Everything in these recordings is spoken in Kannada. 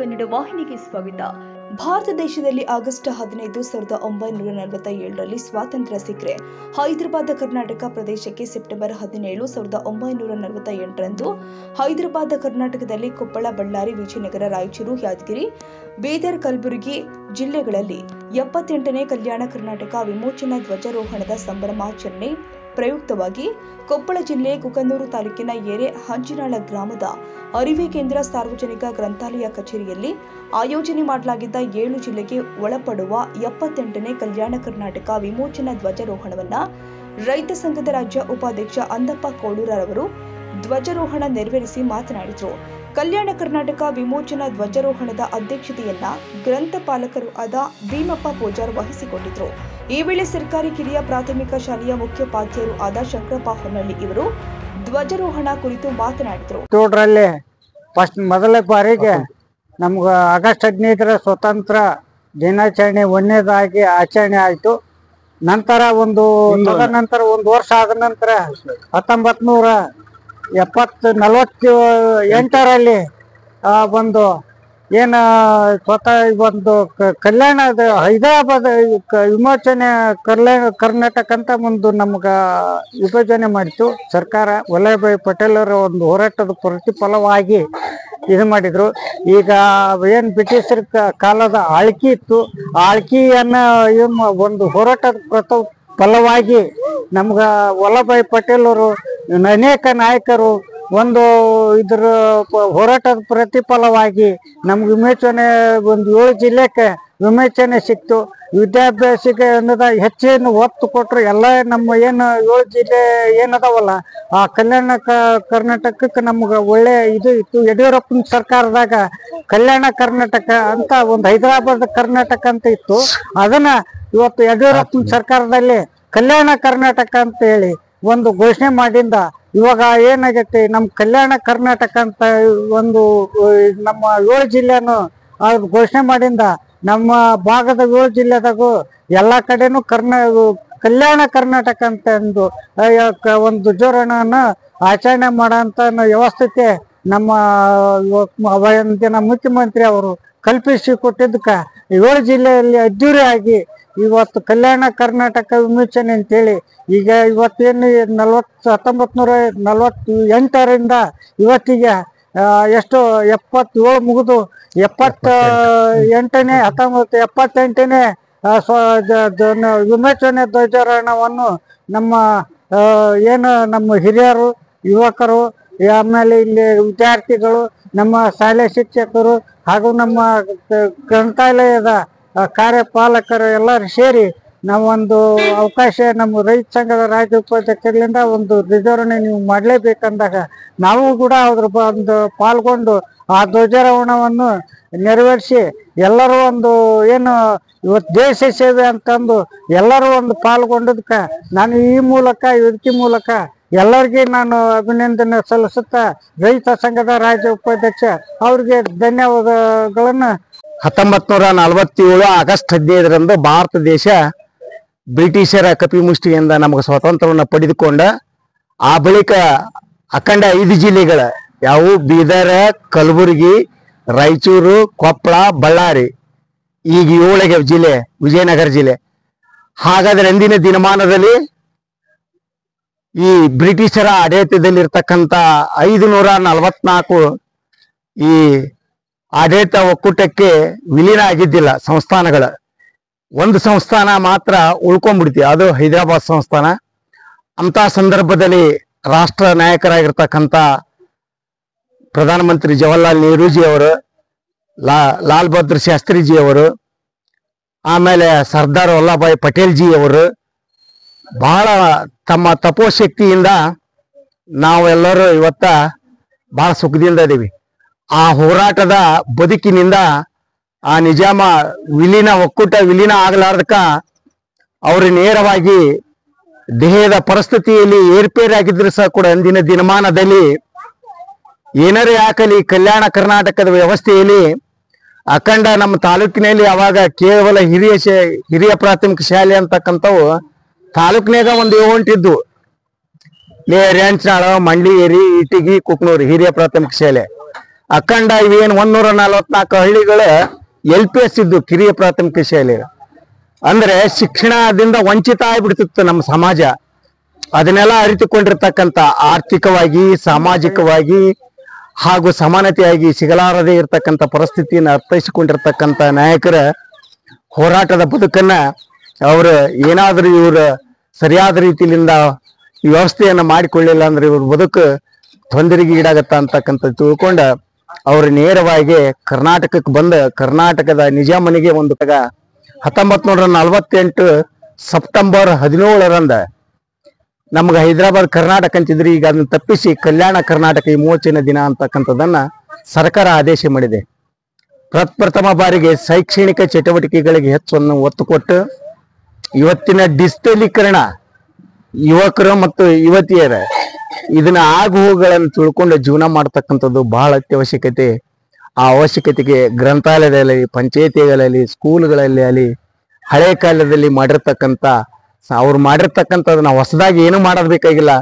ಕನ್ನಡ ವಾಹಿನಿಗೆ ಸ್ವಾಗತ. ಭಾರತ ದೇಶದಲ್ಲಿ ಆಗಸ್ಟ್ 15, 1947ರಲ್ಲಿ ಸ್ವಾತಂತ್ರ್ಯ ಸಿಕ್ಕರೆ ಹೈದರಾಬಾದ್ ಕರ್ನಾಟಕ ಪ್ರದೇಶಕ್ಕೆ ಸೆಪ್ಟೆಂಬರ್ 17, 1948ರಂದು ಹೈದರಾಬಾದ್ ಕರ್ನಾಟಕದಲ್ಲಿ ಕೊಪ್ಪಳ, ಬಳ್ಳಾರಿ, ವಿಜಯನಗರ, ರಾಯಚೂರು, ಯಾದಗಿರಿ, ಬೀದರ್, ಕಲಬುರಗಿ ಜಿಲ್ಲೆಗಳಲ್ಲಿ 78ನೇ ಕಲ್ಯಾಣ ಕರ್ನಾಟಕ ವಿಮೋಚನಾ ಧ್ವಜಾರೋಹಣದ ಸಂಭ್ರಮಾಚರಣೆ ಪ್ರಯುಕ್ತವಾಗಿ ಕೊಪ್ಪಳ ಜಿಲ್ಲೆ ಕುಕನೂರು ತಾಲೂಕಿನ ಏರೆ ಹಂಚಿನಾಳ ಗ್ರಾಮದ ಅರಿವೆ ಕೇಂದ್ರ ಸಾರ್ವಜನಿಕ ಗ್ರಂಥಾಲಯ ಕಚೇರಿಯಲ್ಲಿ ಆಯೋಜನೆ ಮಾಡಲಾಗಿದ್ದ 7 ಜಿಲ್ಲೆಗೆ ಒಳಪಡುವ 78ನೇ ಕಲ್ಯಾಣ ಕರ್ನಾಟಕ ವಿಮೋಚನಾ ಧ್ವಜಾರೋಹಣವನ್ನು ರೈತ ಸಂಘದ ರಾಜ್ಯ ಉಪಾಧ್ಯಕ್ಷ ಅಂದಪ್ಪ ಕೋಳೂರವರು ಧ್ವಜಾರೋಹಣ ನೆರವೇರಿಸಿ ಮಾತನಾಡಿದರು. ಕಲ್ಯಾಣ ಕರ್ನಾಟಕ ವಿಮೋಚನಾ ಧ್ವಜಾರೋಹಣದ ಅಧ್ಯಕ್ಷತೆಯನ್ನ ಗ್ರಂಥಪಾಲಕರು ಆದ ಭೀಮಪ್ಪ ಪೂಜಾರ್ ವಹಿಸಿಕೊಂಡಿದ್ದರು. ಈ ವೇಳೆ ಸರ್ಕಾರಿ ಕಿರಿಯ ಪ್ರಾಥಮಿಕ ಶಾಲೆಯ ಮುಖ್ಯೋಪಾಧ್ಯಾಯರು ಆದ ಶಂಕರಪ್ಪ ಹೊನ್ನಳ್ಳಿ ಇವರು ಧ್ವಜಾರೋಹಣ ಕುರಿತು ಮಾತನಾಡಿದರು. ಮೊದಲ ಬಾರಿಗೆ ನಮ್ಗೆ ಆಗಸ್ಟ್ 15ರ ಸ್ವತಂತ್ರ ದಿನಾಚರಣೆ ಒಂದನೇದಾಗಿ ಆಚರಣೆ ಆಯಿತು. ನಂತರ ಒಂದು ವರ್ಷ ಆದ ನಂತರ 1948ರಲ್ಲಿ ಒಂದು ಏನು ಸ್ವತಃ ಒಂದು ಕಲ್ಯಾಣದ ಹೈದರಾಬಾದ್ ವಿಮೋಚನೆ ಕರ್ನಾಟಕ ಅಂತ ಒಂದು ನಮ್ಗೆ ವಿಭಜನೆ ಮಾಡಿತು ಸರ್ಕಾರ. ವಲ್ಲಭಭಾಯಿ ಪಟೇಲರ ಒಂದು ಹೋರಾಟದ ಪ್ರತಿಫಲವಾಗಿ ಇದು ಮಾಡಿದ್ರು. ಈಗ ಏನು ಬ್ರಿಟಿಷರ ಕಾಲದ ಆಳ್ಕಿ ಇತ್ತು, ಆಳ್ಕಿಯನ್ನ ಒಂದು ಹೋರಾಟದ ಫಲವಾಗಿ ನಮ್ಗೆ ವಲ್ಲಭಭಾಯಿ ಪಟೇಲ್ ಅವರು ಅನೇಕ ನಾಯಕರು ಒಂದು ಇದ್ರ ಹೋರಾಟದ ಪ್ರತಿಫಲವಾಗಿ ನಮ್ಗೆ ವಿಮೋಚನೆ ಒಂದು 7 ಜಿಲ್ಲೆಗೆ ವಿಮೋಚನೆ ಸಿಕ್ತು. ವಿದ್ಯಾಭ್ಯಾಸಕ್ಕೆ ಅನ್ನೋದ ಹೆಚ್ಚಿನ ಒತ್ತು ಕೊಟ್ಟರು. ಎಲ್ಲ ನಮ್ಮ ಏನು 7 ಜಿಲ್ಲೆ ಏನದಾವಲ್ಲ ಆ ಕಲ್ಯಾಣ ಕರ್ನಾಟಕಕ್ಕೆ ನಮ್ಗೆ ಒಳ್ಳೆ ಇದು ಇತ್ತು. ಯಡಿಯೂರಪ್ಪನ ಸರ್ಕಾರದಾಗ ಕಲ್ಯಾಣ ಕರ್ನಾಟಕ ಅಂತ ಒಂದು ಹೈದರಾಬಾದ್ ಕರ್ನಾಟಕ ಅಂತ ಇತ್ತು. ಅದನ್ನ ಇವತ್ತು ಯಡಿಯೂರಪ್ಪನ ಸರ್ಕಾರದಲ್ಲಿ ಕಲ್ಯಾಣ ಕರ್ನಾಟಕ ಅಂತ ಹೇಳಿ ಒಂದು ಘೋಷಣೆ ಮಾಡಿಂದ ಇವಾಗ ಏನಾಗೈತಿ, ನಮ್ಮ ಕಲ್ಯಾಣ ಕರ್ನಾಟಕ ಅಂತ ಒಂದು ನಮ್ಮ 7 ಜಿಲ್ಲೆನು ಅವ್ರು ಘೋಷಣೆ ಮಾಡಿಂದ ನಮ್ಮ ಭಾಗದ 7 ಜಿಲ್ಲೆದಾಗೂ ಎಲ್ಲ ಕಡೆನೂ ಕಲ್ಯಾಣ ಕರ್ನಾಟಕ ಅಂತ ಒಂದು ಧ್ವಜಾರೋಹಣನ ಆಚರಣೆ ಮಾಡೋಂಥ ವ್ಯವಸ್ಥೆ ನಮ್ಮ ಮುಖ್ಯಮಂತ್ರಿ ಅವರು ಕಲ್ಪಿಸಿ ಕೊಟ್ಟಿದ್ದಕ್ಕೆ 7 ಜಿಲ್ಲೆಯಲ್ಲಿ ಅದ್ದೂರಿಯಾಗಿ ಇವತ್ತು ಕಲ್ಯಾಣ ಕರ್ನಾಟಕ ವಿಮೋಚನೆ ಅಂತೇಳಿ ಈಗ ಇವತ್ತೇನು 1948ರಿಂದ ಇವತ್ತಿಗೆ ಎಷ್ಟು 77 ಮುಗಿದು 1978ನೇ ವಿಮೋಚನೆ ಧ್ವಜಾರೋಹಣವನ್ನು ನಮ್ಮ ನಮ್ಮ ಹಿರಿಯರು, ಯುವಕರು, ಆಮೇಲೆ ಇಲ್ಲಿ ವಿದ್ಯಾರ್ಥಿಗಳು, ನಮ್ಮ ಶಾಲೆ ಶಿಕ್ಷಕರು ಹಾಗೂ ನಮ್ಮ ಗ್ರಂಥಾಲಯದ ಕಾರ್ಯಪಾಲಕರು ಎಲ್ಲರೂ ಸೇರಿ ನಾವೊಂದು ಅವಕಾಶ ನಮ್ಮ ರೈತ ಸಂಘದ ರಾಜ್ಯ ಉಪಾಧ್ಯಕ್ಷರಿಂದ ಒಂದು ಧ್ವಜಾರೋಹಣೆ ನೀವು ಮಾಡಲೇಬೇಕಂದಾಗ ನಾವು ಕೂಡ ಅದ್ರ ಒಂದು ಪಾಲ್ಗೊಂಡು ಆ ಧ್ವಜಾರೋಹಣವನ್ನು ನೆರವೇರಿಸಿ ಎಲ್ಲರೂ ಒಂದು ಏನು ಇವತ್ತು ದೇಶ ಸೇವೆ ಅಂತಂದು ಎಲ್ಲರೂ ಒಂದು ಪಾಲ್ಗೊಂಡದಕ್ಕೆ ನಾನು ಈ ವೇದಿಕೆ ಮೂಲಕ ಎಲ್ಲರಿಗೆ ನಾನು ಅಭಿನಂದನೆ ಸಲ್ಲಿಸುತ್ತಾ ರೈತ ಸಂಘದ ರಾಜ್ಯ ಉಪಾಧ್ಯಕ್ಷ ಅವ್ರಿಗೆ ಧನ್ಯವಾದಗಳನ್ನು. 1947 ಆಗಸ್ಟ್ 15ರಂದು ಭಾರತ ದೇಶ ಬ್ರಿಟಿಷರ ಕಪಿಮುಷ್ಟಿಯಿಂದ ನಮಗೆ ಸ್ವಾತಂತ್ರ್ಯವನ್ನು ಪಡೆದುಕೊಂಡ ಆ ಬಳಿಕ ಅಖಂಡ 5 ಜಿಲ್ಲೆಗಳ ಯಾವುವು ಬೀದರ್, ಕಲಬುರಗಿ, ರಾಯಚೂರು, ಕೊಪ್ಪಳ, ಬಳ್ಳಾರಿ, ಈಗ 7 ಜಿಲ್ಲೆ ವಿಜಯನಗರ ಜಿಲ್ಲೆ. ಹಾಗಾದ್ರೆ ಅಂದಿನ ದಿನಮಾನದಲ್ಲಿ ಈ ಬ್ರಿಟಿಷರ ಆಡಳಿತದಲ್ಲಿರ್ತಕ್ಕಂಥ 544 ಈ ಆಡಳಿತ ಒಕ್ಕೂಟಕ್ಕೆ ವಿಲೀನ ಆಗಿದ್ದಿಲ್ಲ ಸಂಸ್ಥಾನಗಳ. ಒಂದು ಸಂಸ್ಥಾನ ಮಾತ್ರ ಉಳ್ಕೊಂಡ್ಬಿಡ್ತಿ, ಅದು ಹೈದರಾಬಾದ್ ಸಂಸ್ಥಾನ. ಅಂತ ಸಂದರ್ಭದಲ್ಲಿ ರಾಷ್ಟ್ರ ನಾಯಕರಾಗಿರ್ತಕ್ಕಂಥ ಪ್ರಧಾನಮಂತ್ರಿ ಜವಾಹರ್ಲಾಲ್ ನೆಹರೂಜಿ ಅವರು, ಲಾಲ್ ಬಹದ್ದೂರ್ ಶಾಸ್ತ್ರಿಜಿ ಅವರು, ಆಮೇಲೆ ಸರ್ದಾರ್ ವಲ್ಲಭಭಾಯಿ ಪಟೇಲ್ ಜಿ ಅವರು ಬಹಳ ತಮ್ಮ ತಪೋಶಕ್ತಿಯಿಂದ ನಾವೆಲ್ಲರೂ ಇವತ್ತ ಬಹಳ ಸುಖದಿಂದ ಇದೀವಿ. ಆ ಹೋರಾಟದ ಬದುಕಿನಿಂದ ಆ ನಿಜಾಮ ಒಕ್ಕೂಟ ವಿಲೀನ ಆಗಲಾರ್ದಕ್ಕ ಅವರು ನೇರವಾಗಿ ದೇಹದ ಪರಿಸ್ಥಿತಿಯಲ್ಲಿ ಏರ್ಪೇರಾಗಿದ್ರು ಸಹ ಕೂಡ ಅಂದಿನ ದಿನಮಾನದಲ್ಲಿ ಏನಾರೇ ಯಾಕಲಿ ಕಲ್ಯಾಣ ಕರ್ನಾಟಕದ ವ್ಯವಸ್ಥೆಯಲ್ಲಿ ಅಖಂಡ ನಮ್ಮ ತಾಲೂಕಿನಲ್ಲಿ ಅವಾಗ ಕೇವಲ ಹಿರಿಯ ಪ್ರಾಥಮಿಕ ಶಾಲೆ ಅಂತಕ್ಕಂಥವು ತಾಲೂಕಿನಾಗ ಒಂದು 7 ಹೊಂಟಿದ್ದು. ರೇಂಚನಾಳ, ಮಂಡ್ಲಿಗೇರಿ, ಇಟಗಿ, ಕುಕ್ನೂರು ಹಿರಿಯ ಪ್ರಾಥಮಿಕ ಶಾಲೆ. ಅಖಂಡ ಇವೇನು 144 ಹಳ್ಳಿಗಳು LPS ಇದ್ದು ಕಿರಿಯ ಪ್ರಾಥಮಿಕ ಶಾಲೆ. ಅಂದ್ರೆ ಶಿಕ್ಷಣದಿಂದ ವಂಚಿತ ಆಗ್ಬಿಡ್ತಿತ್ತು ನಮ್ಮ ಸಮಾಜ. ಅದನ್ನೆಲ್ಲ ಅರಿತುಕೊಂಡಿರ್ತಕ್ಕಂಥ ಆರ್ಥಿಕವಾಗಿ, ಸಾಮಾಜಿಕವಾಗಿ ಹಾಗೂ ಸಮಾನತೆಯಾಗಿ ಸಿಗಲಾರದೆ ಇರತಕ್ಕಂಥ ಪರಿಸ್ಥಿತಿಯನ್ನು ಅರ್ಥೈಸಿಕೊಂಡಿರ್ತಕ್ಕಂಥ ನಾಯಕರ ಹೋರಾಟದ ಬದುಕನ್ನ ಅವರು ಏನಾದರೂ ಇವರು ಸರಿಯಾದ ರೀತಿಯಿಂದ ವ್ಯವಸ್ಥೆಯನ್ನ ಮಾಡಿಕೊಳ್ಳಿಲ್ಲ ಅಂದ್ರೆ ಇವ್ರ ಬದುಕು ತೊಂದರೆಗೆ ಈಡಾಗತ್ತ ಅಂತಕ್ಕಂಥ ತಿಳ್ಕೊಂಡ ಅವರು ನೇರವಾಗಿ ಕರ್ನಾಟಕಕ್ಕೆ ಬಂದ ಕರ್ನಾಟಕದ ನಿಜಾಮನಿಗೆ ಒಂದು 1948 ಸೆಪ್ಟೆಂಬರ್ 17ರಂದ ನಮ್ಗೆ ಹೈದರಾಬಾದ್ ಕರ್ನಾಟಕ ಅಂತಿದ್ರಿ. ಈಗ ಅದನ್ನ ತಪ್ಪಿಸಿ ಕಲ್ಯಾಣ ಕರ್ನಾಟಕ ವಿಮೋಚನೆ ದಿನ ಅಂತಕ್ಕಂಥದ್ದನ್ನ ಸರ್ಕಾರ ಆದೇಶ ಮಾಡಿದೆ. ಪ್ರಪ್ರಥಮ ಬಾರಿಗೆ ಶೈಕ್ಷಣಿಕ ಚಟುವಟಿಕೆಗಳಿಗೆ ಹೆಚ್ಚು ಒತ್ತು ಕೊಟ್ಟು ಇವತ್ತಿನ ಡಿಜಿಟಲೀಕರಣ ಯುವಕರು ಮತ್ತು ಯುವತಿಯರ ಇದನ್ನ ಆಗುಗಳನ್ನು ತಿಳ್ಕೊಂಡು ಜೀವನ ಮಾಡ್ತಕ್ಕಂಥದ್ದು ಬಹಳ ಅತ್ಯವಶ್ಯಕತೆ. ಆ ಅವಶ್ಯಕತೆಗೆ ಗ್ರಂಥಾಲಯದಲ್ಲಿ, ಪಂಚಾಯತಿಗಳಲ್ಲಿ, ಸ್ಕೂಲ್ಗಳಲ್ಲಿ ಅಲ್ಲಿ ಹಳೆ ಕಾಲದಲ್ಲಿ ಮಾಡಿರ್ತಕ್ಕಂಥ ಅವ್ರು ಮಾಡಿರ್ತಕ್ಕಂಥದ್ದು ನಾವು ಹೊಸದಾಗಿ ಏನು ಮಾಡೋದ್ ಬೇಕಾಗಿಲ್ಲ.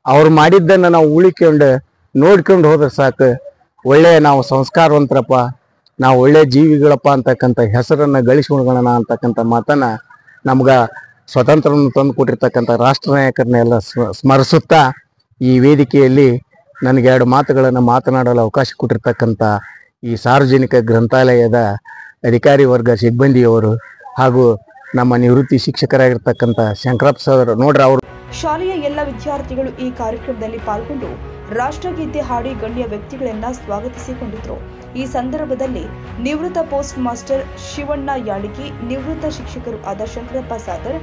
ಅವ್ರು ಮಾಡಿದ್ದನ್ನ ನಾವು ಉಳಿಕೊಂಡು ನೋಡ್ಕೊಂಡು ಹೋದ್ರೆ ಸಾಕು. ಒಳ್ಳೆ ನಾವು ಸಂಸ್ಕಾರವಂತರಪ್ಪ, ನಾವು ಒಳ್ಳೆ ಜೀವಿಗಳಪ್ಪ ಅಂತಕ್ಕಂಥ ಹೆಸರನ್ನ ಗಳಿಸ್ಕೊಳ್ಳೋಣ ಅಂತಕ್ಕಂಥ ಮಾತನ್ನ ನಮ್ಗ ಸ್ವತಂತ್ರವನ್ನು ತಂದು ಕೊಟ್ಟಿರ್ತಕ್ಕಂಥ ರಾಷ್ಟ್ರ ನಾಯಕರನ್ನೆಲ್ಲ ಸ್ಮರಿಸುತ್ತಾ ಈ ವೇದಿಕೆಯಲ್ಲಿ ನನಗೆ 2 ಮಾತುಗಳನ್ನು ಮಾತನಾಡಲು ಅವಕಾಶ ಕೊಟ್ಟಿರ್ತಕ್ಕಂಥ ಈ ಸಾರ್ವಜನಿಕ ಗ್ರಂಥಾಲಯದ ಅಧಿಕಾರಿ ವರ್ಗ ಸಿಬ್ಬಂದಿಯವರು ಹಾಗೂ ನಮ್ಮ ನಿವೃತ್ತಿ ಶಿಕ್ಷಕರಾಗಿರ್ತಕ್ಕಂಥ ಶಂಕರಪ್ಪ ಸರ್ ನೋಡ್ರಿ ಅವರು ಶಾಲೆಯ ಎಲ್ಲ ವಿದ್ಯಾರ್ಥಿಗಳು ಈ ಕಾರ್ಯಕ್ರಮದಲ್ಲಿ ಪಾಲ್ಗೊಂಡು ರಾಷ್ಟ್ರಗೀತೆ ಹಾಡಿ ಗಣ್ಯ ವ್ಯಕ್ತಿಗಳನ್ನ ಸ್ವಾಗತಿಸಿಕೊಂಡಿದ್ರು. ಈ ಸಂದರ್ಭದಲ್ಲಿ ನಿವೃತ್ತ ಪೋಸ್ಟ್ ಮಾಸ್ಟರ್ ಶಿವಣ್ಣ ಯಾಳಿಗಿ, ನಿವೃತ್ತ ಶಿಕ್ಷಕರು ಆದ ಶಂಕರಪ್ಪ ಸಾದರ್,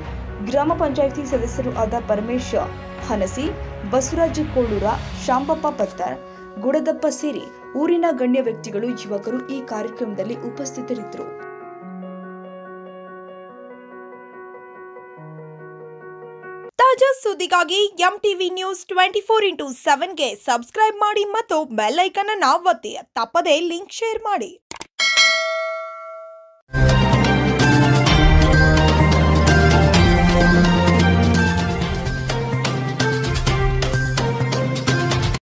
ಗ್ರಾಮ ಪಂಚಾಯಿತಿ ಸದಸ್ಯರು ಆದ ಪರಮೇಶ್ ಹನಸಿ, ಬಸವರಾಜ್ ಕೋಳೂರ, ಶಾಂಬಪ್ಪ ಪತ್ತಾರ್, ಗುಡದಪ್ಪ ಸೇರಿ ಊರಿನ ಗಣ್ಯ ವ್ಯಕ್ತಿಗಳು, ಯುವಕರು ಈ ಕಾರ್ಯಕ್ರಮದಲ್ಲಿ ಉಪಸ್ಥಿತರಿದ್ದರು. ತಾಜಾ ಸುದ್ದಿಗಾಗಿ MTV ನ್ಯೂಸ್ 24x7ಗೆ ಸಬ್ಸ್ಕ್ರೈಬ್ ಮಾಡಿ ಮತ್ತು ಬೆಲ್ ಐಕಾನ್ ಅನ್ನು ಒತ್ತಿ. ತಪ್ಪದೇ ಲಿಂಕ್ ಶೇರ್ ಮಾಡಿ.